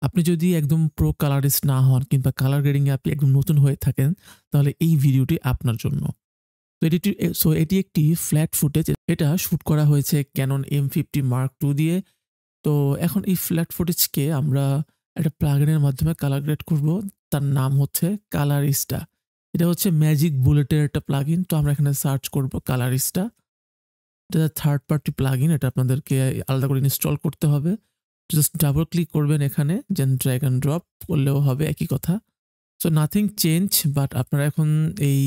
আপনি যদি একদম প্রো কালারিস্ট না হন কিংবা কালার গ্রেডিং এ আপনি একদম নতুন হয়ে থাকেন, তাহলে এই ভিডিওটি আপনার জন্য। তো এটি একটি ফ্ল্যাট ফুটেজ। এটা শুট করা হয়েছে Canon M50 Mark II দিয়ে। তো এখন এই ফ্ল্যাট ফুটেজকে আমরা একটা প্লাগইনের মাধ্যমে কালার গ্রেড করব। তার নাম হচ্ছে কালারিস্টা। এটা হচ্ছে ম্যাজিক বুলেটের একটা প্লাগইন। তো আমরা এখানে সার্চ করব কালারিস্টা। এটা থার্ড পার্টি প্লাগইন। এটা আপনাদেরকে আলাদা করে ইনস্টল করতে হবে। জাস্ট ডাবল ক্লিক করবেন এখানে, দেন ড্র্যাগ অ্যান্ড ড্রপ করলেও হবে, একই কথা। সো নাথিং চেঞ্জ, বাট আপনারা এখন এই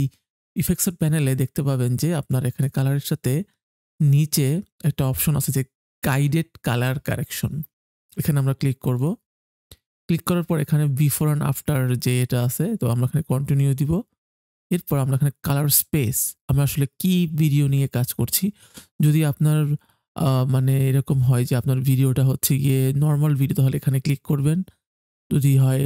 ইফেক্টসের প্যানেলে দেখতে পাবেন যে আপনার এখানে কালারের সাথে নিচে একটা অপশন আছে যে গাইডেড কালার কারেকশন। এখানে আমরা ক্লিক করব। ক্লিক করার পর এখানে বিফোর অ্যান্ড আফটার যে এটা আছে, তো আমরা এখানে কন্টিনিউ দিব। এরপর আমরা এখানে কালার স্পেস, আমরা আসলে কি ভিডিও নিয়ে কাজ করছি। যদি আপনার মানে এরকম হয় যে আপনার ভিডিওটা হচ্ছে গিয়ে নরমাল ভিডিও, তাহলে এখানে ক্লিক করবেন। যদি হয়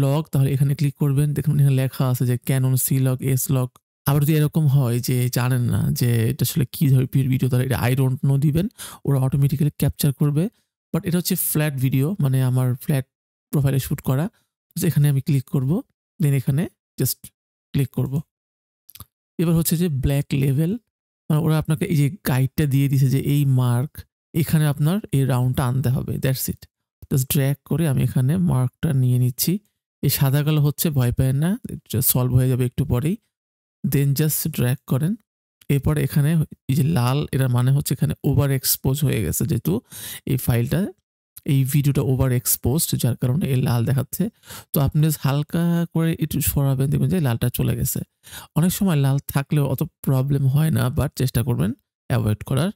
লগ, তাহলে এখানে ক্লিক করবেন। দেখুন এখানে লেখা আছে যে Canon C-Log, S-Log। আবার যদি এরকম হয় যে জানেন না যে এটা আসলে কি ধরনের ভিডিও, তাহলে এটা আই ডোন্ট নো দিবেন, ওরা অটোমেটিক্যালি ক্যাপচার করবে। বাট এটা হচ্ছে ফ্ল্যাট ভিডিও, মানে আমার ফ্ল্যাট প্রোফাইলে শুট করা। তো এখানে আমি ক্লিক করব, দেন এখানে জাস্ট ক্লিক করব। এবার হচ্ছে যে ব্ল্যাক লেভেল, মানে ওরা আপনাকে এই যে গাইডটা দিয়ে দিছে যে এই মার্ক, এখানে আপনার এই রাউন্ডটা আনতে হবে, দ্যাটস ইট। জাস্ট ড্র্যাগ করে আমি এখানে মার্কটা নিয়ে নিচ্ছি। এই সাদা কালো হচ্ছে, ভয় পায়েন না, সলভ হয়ে যাবে একটু পরেই। দেন জাস্ট ড্র্যাগ করেন। এরপরে এখানে এই যে লাল, এটার মানে হচ্ছে এখানে ওভার এক্সপোজ হয়ে গেছে, যেহেতু এই ফাইলটা, এই ভিডিওটা ওভার এক্সপোজড, যার কারণে এই লাল দেখাচ্ছে। তো আপনি জাস্ট হালকা করে একটু সরাবেন, দেখবেন যে লালটা চলে গেছে। অনেক সময় লাল থাকলেও অত প্রবলেম হয় না, বাট চেষ্টা করবেন অ্যাভয়েড করার।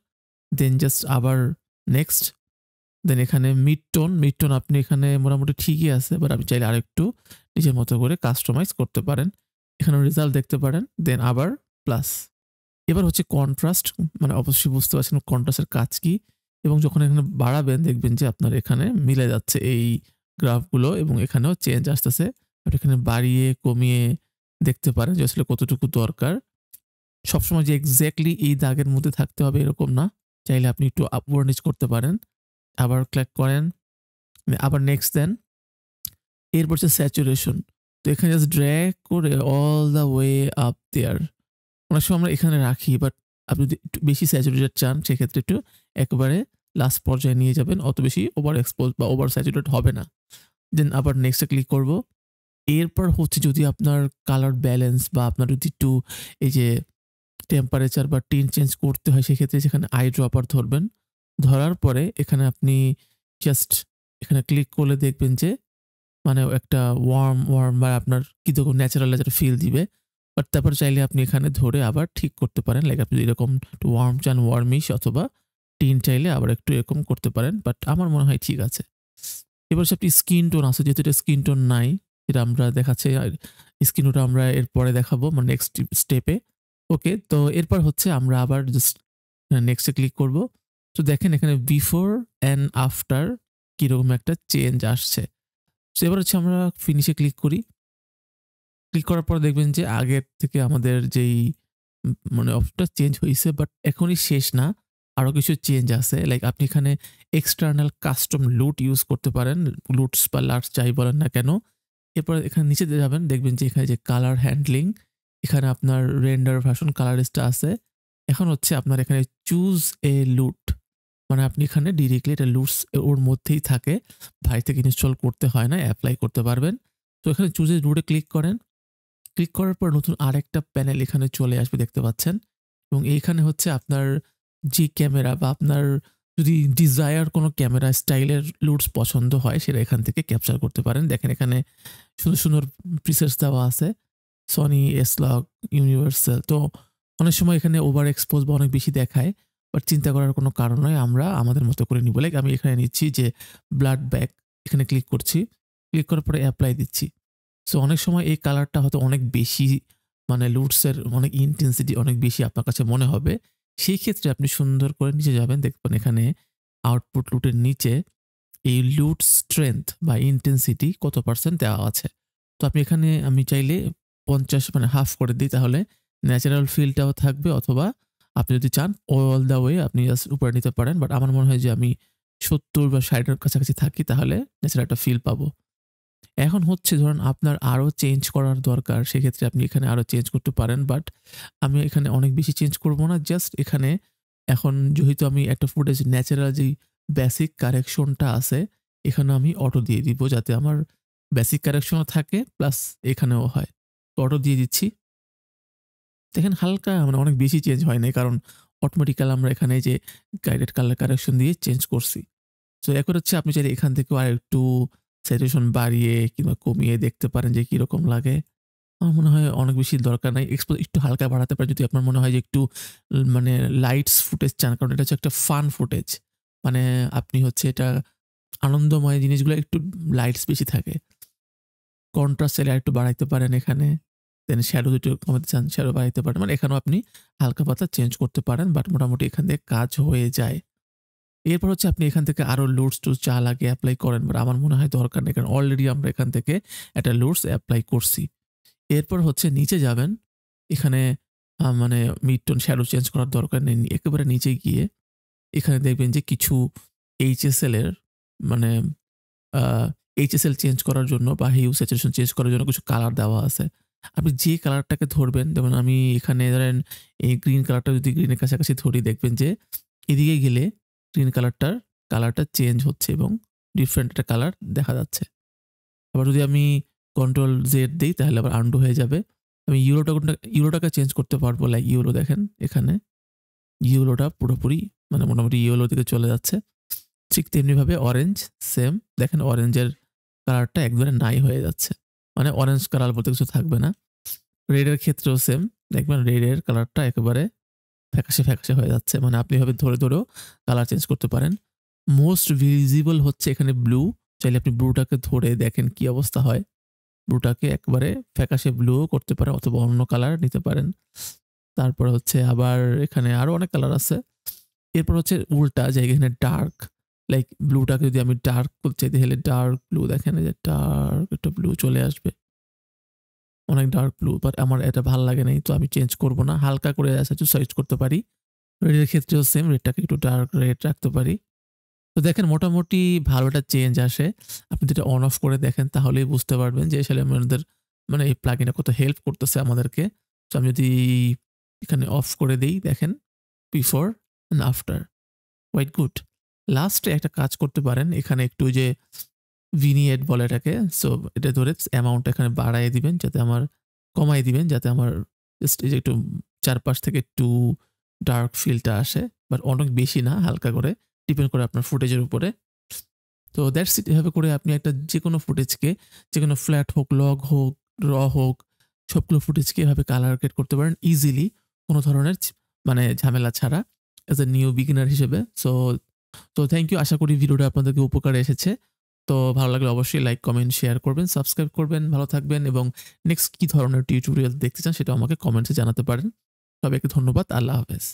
দেন জাস্ট আবার নেক্সট। দেন এখানে মিড টোন আপনি এখানে মোটামুটি ঠিকই আছে, বাট আপনি চাইলে আরেকটু নিজের মতো করে কাস্টমাইজ করতে পারেন। এখানে রেজাল্ট দেখতে পারেন। দেন আবার প্লাস। এবার হচ্ছে কন্ট্রাস্ট, মানে অবশ্যই বুঝতে পারছেন কন্ট্রাস্টের কাজ কি। এবং যখন এখানে বাড়াবেন, দেখবেন যে আপনার এখানে মিলে যাচ্ছে এই গ্রাফগুলো, এবং এখানেও চেঞ্জ আসতেছে। আপনি এখানে বাড়িয়ে কমিয়ে দেখতে পারেন যে আসলে কতটুকু দরকার। সবসময় যে এক্স্যাক্টলি এই দাগের মধ্যে থাকতে হবে এরকম না, চাইলে আপনি একটু আপওয়ার্ড নিচ করতে পারেন। আবার ক্লিক করেন, আবার নেক্সট দেন। এরপর হচ্ছে স্যাচুরেশন। তো এখানে জাস্ট ড্র্যাগ করে অল দ্য ওয়ে আপ দেয়ার। অনেক সময় আমরা এখানে রাখি, বাট আপনি যদি একটু বেশি স্যাচুরেটেড চান, সেক্ষেত্রে একটু একেবারে লাস্ট পর্যায়ে নিয়ে যাবেন, অত বেশি ওভার এক্সপোজ বা ওভার স্যাচুরেটেড হবে না। দেন আবার নেক্সটে ক্লিক করব। এরপর হচ্ছে যদি আপনার কালার ব্যালেন্স বা আপনার যদি একটু এই যে টেম্পারেচার বা টিন চেঞ্জ করতে হয়, সেক্ষেত্রে সেখানে আই ড্রপার ধরবেন। ধরার পরে এখানে আপনি জাস্ট এখানে ক্লিক করলে দেখবেন যে মানে একটা ওয়ার্ম বা আপনার কি রকম ন্যাচারাল ফিল দিবে। বাট তারপর চাইলে আপনি এখানে ধরে আবার ঠিক করতে পারেন। লাইক আপনি এরকম একটু ওয়ার্ম চান, ওয়ার্মিশ, অথবা টিন চাইলে আবার একটু এরকম করতে পারেন। বাট আমার মনে হয় ঠিক আছে। এবার হচ্ছে আপনি স্কিন টোন আছে, যেহেতু এটা স্কিন টোন নাই, এটা আমরা দেখাচ্ছে স্কিন টোনটা আমরা এরপরে দেখাবো, মানে নেক্সট স্টেপে। ওকে, তো এরপর হচ্ছে আমরা আবার জাস্ট নেক্সটে ক্লিক করব। তো দেখেন এখানে বিফোর অ্যান্ড আফটার কিরকম একটা চেঞ্জ আসছে। তো এবার হচ্ছে আমরা ফিনিশে ক্লিক করি। ক্লিক করার পর দেখবেন যে আগের থেকে আমাদের যেই মানে অপশনটা চেঞ্জ হইছে, বাট এখনই শেষ না। আরো কিছু চেঞ্জ আছে। লাইক আপনি এখানে এক্সটার্নাল কাস্টম লুট ইউজ করতে পারেন। লুটস বা লাটস যাই বলেন না কেন। এরপর এখানে নিচে যাবেন, দেখবেন যে এখানে যে কালার হ্যান্ডলিং, এখানে আপনার রেন্ডার ভার্সন কালারিস্টটা আছে। এখন হচ্ছে আপনার এখানে চুজ এ লুট, মানে আপনি এখানে ডিরেক্টলি এটা লুটস ওর মধ্যেই থাকে, বাইরে থেকে ইনস্টল করতে হয় না, অ্যাপ্লাই করতে পারবেন। তো এখানে চুজ এ লুটে ক্লিক করেন। ক্লিক করার পর নতুন আরেকটা প্যানেল এখানে চলে আসবে, দেখতে পাচ্ছেন। এবং এইখানে হচ্ছে আপনার যে ক্যামেরা বা আপনার যদি ডিজায়ার কোনো ক্যামেরা স্টাইলের লুটস পছন্দ হয়, সেটা এখান থেকে ক্যাপচার করতে পারেন। দেখেন এখানে সুন্দর সুন্দর প্রিসেটস দেওয়া আছে, সনি, S-Log, ইউনিভার্সাল। তো অনেক সময় এখানে ওভার এক্সপোজ বা অনেক বেশি দেখায়, বাট চিন্তা করার কোনো কারণ নয়, আমরা আমাদের মতো করে নিব। লাইক আমি এখানে নিচ্ছি যে ব্লাড ব্যাগ, এখানে ক্লিক করছি। ক্লিক করার পরে অ্যাপ্লাই দিচ্ছি। সো অনেক সময় এই কালারটা হয়তো অনেক বেশি, মানে লুটসের অনেক ইন্টেন্সিটি অনেক বেশি আপনার কাছে মনে হবে। সেই ক্ষেত্রে আপনি সুন্দর করে নিচে যাবেন, দেখবেন এখানে আউটপুট লুটের নিচে এই লুট স্ট্রেংথ বা ইন্টেন্সিটি কত পার্সেন্ট দেওয়া আছে। তো আপনি এখানে আমি চাইলে 50 মানে হাফ করে দিই, তাহলে ন্যাচারাল ফিলটাও থাকবে, অথবা আপনি যদি চান অল দ্য ওয়ে আপনি জাস্ট উপরে নিতে পারেন। বাট আমার মনে হয় যে আমি 70 বা 60 এর কাছাকাছি থাকি তাহলে ন্যাচারাল একটা ফিল পাবো। এখন হচ্ছে ধরুন আপনার আরো চেঞ্জ করার দরকার। সেক্ষেত্রে আপনি এখানে আরো চেঞ্জ করতে পারেন। বাট আমি এখানে অনেক বেশি চেঞ্জ করব না। জাস্ট এখানে এখন যেহেতু আমি একটা ফুটেজ ন্যাচারাল যেই বেসিক কারেকশনটা আছে, এখানে আমি অটো দিয়ে দিব যাতে আমার বেসিক কারেকশনও থাকে প্লাস এখানেও হয়। তো অটো দিয়ে দিচ্ছি। দেখেন হালকা মানে অনেক বেশি চেঞ্জ হয় নাই। কারণ অটোমেটিক্যাল আমরা এখানে এই যে গাইডেড কালার কারেকশন দিয়ে চেঞ্জ করছি। সো এখন হচ্ছে আপনি চাইলে এখান থেকেও আরেকটু স্যাচুরেশন বাড়িয়ে কিংবা কমিয়ে দেখতে পারেন যে কিরকম লাগে। আমার মনে হয় অনেক বেশি দরকার নাই। একটু হালকা বাড়াতে পারেন যদি আপনার মনে হয় যে একটু মানে লাইটস ফুটেজ চান। কারণ এটা হচ্ছে একটা ফান ফুটেজ। মানে আপনি হচ্ছে এটা আনন্দময় জিনিসগুলো একটু লাইটস বেশি থাকে। কন্ট্রাস্ট চাইলে আরেকটু বাড়াইতে পারেন এখানে। দেন শ্যাডো যদি কমাতে চান শ্যাডো বাড়াইতে পারেন। মানে এখানেও আপনি হালকা পাতলা চেঞ্জ করতে পারেন। বাট মোটামুটি এখান থেকে কাজ হয়ে যায়। এরপর হচ্ছে আপনি এখান থেকে আরো লোডস-টোডস যা লাগে এপ্লাই করেন। বাট আমার মনে হয় দরকার নেই। কারণ অলরেডি আমরা এখান থেকে একটা লোডস এপ্লাই করছি। এরপর হচ্ছে নিচে যাবেন। এখানে মানে মিড টোন শ্যাডো চেঞ্জ করার দরকার নেই। একেবারে নিচে গিয়ে এখানে দেখবেন যে কিছু HSL এর মানে আ HSL চেঞ্জ করার জন্য বা হিউ স্যাচুরেশন চেঞ্জ করার জন্য কিছু কালার দেওয়া আছে। আপনি যে কালারটাকে ধরবেন যেমন আমি এখানে ধরেন এই গ্রিন কালারটা যদি গ্রিনের কাছাকাছি ধরি দেখবেন যে এদিকে গেলে গ্রিন কালারটা চেঞ্জ হচ্ছে এবং ডিফারেন্ট একটা কালার দেখা যাচ্ছে। আবার যদি আমি কন্ট্রোল জেড দেই তাহলে আবার আনডু হয়ে যাবে। আমি ইউলোটাকে চেঞ্জ করতে পারবো লাইক ইউলো দেখেন এখানে। ইয়েলোটা পুরোপুরি মানে মোটামুটি ইয়েলোর দিকে চলে যাচ্ছে। ঠিক তেমনিভাবে অরেঞ্জ সেম দেখেন অরেঞ্জের কালারটা একবারে নাই হয়ে যাচ্ছে। মানে অরেঞ্জ কালার বলতে কিছু থাকবে না। রেডের ক্ষেত্রেও সেম দেখবেন রেডের কালারটা একেবারে ফ্যাকাশে হয়ে যাচ্ছে। মানে আপনি এভাবে ধরেও কালার চেঞ্জ করতে পারেন। মোস্ট ভিজিবল হচ্ছে এখানে ব্লু। চাইলে আপনি ব্লুটাকে ধরে দেখেন কি অবস্থা হয়। ব্লুটাকে একবারে ফ্যাকাশে ব্লুও করতে পারেন অথবা অন্য কালার নিতে পারেন। তারপরে হচ্ছে আবার এখানে আরো অনেক কালার আছে। এরপর হচ্ছে উল্টা যে এখানে ডার্ক লাইক ব্লুটাকে যদি আমি ডার্ক করতে চাই তাহলে ডার্ক ব্লু দেখেন এই যে ডার্ক একটা ব্লু চলে আসবে। অনেক ডার্ক ব্লু বাট আমার এটা ভাল লাগে নাই তো আমি চেঞ্জ করব না। হালকা করে সাইজ করতে পারি। রেডের ক্ষেত্রেও সেম রেডটাকে একটু ডার্ক রেড রাখতে পারি। তো দেখেন মোটামুটি ভালো একটা চেঞ্জ আসে। আপনি যদি এটা অন অফ করে দেখেন তাহলেই বুঝতে পারবেন যে আসলে আমাদের মানে এই প্লাগইনটা কত হেল্প করতেছে আমাদেরকে। তো আমি যদি এখানে অফ করে দেই দেখেন before and after quite good. লাস্টে একটা কাজ করতে পারেন এখানে একটু যে ভিনিয়েট বলে এটাকে। সো এটা ধরে অ্যামাউন্ট এখানে বাড়ায় দিবেন যাতে আমার কমায় দিবেন যাতে আমার জাস্ট এই যে একটু চারপাশ থেকে একটু ডার্ক ফিলটা আসে। বাট অনেক বেশি না হালকা করে ডিপেন্ড করে আপনার ফুটেজের উপরে। তো দ্যাটস ইট এভাবে করে আপনি একটা যেকোনো ফুটেজকে যেকোনো ফ্ল্যাট হোক, লগ হোক, র হোক সবগুলো ফুটেজকে এভাবে কালার গ্রেড করতে পারেন ইজিলি কোনো ধরনের মানে ঝামেলা ছাড়া অ্যাজ এ নিউ বিগিনার হিসেবে। So thank you. আশা করি ভিডিওটা আপনাদেরকে উপকারে এসেছে। তো ভালো লাগলে অবশ্যই লাইক, কমেন্ট, শেয়ার করবেন, সাবস্ক্রাইব করবেন। ভালো থাকবেন এবং নেক্সট কি ধরনের টিউটোরিয়াল দেখতে চান সেটাও আমাকে কমেন্টসে জানাতে পারেন। সবাইকে ধন্যবাদ। আল্লাহ হাফেজ।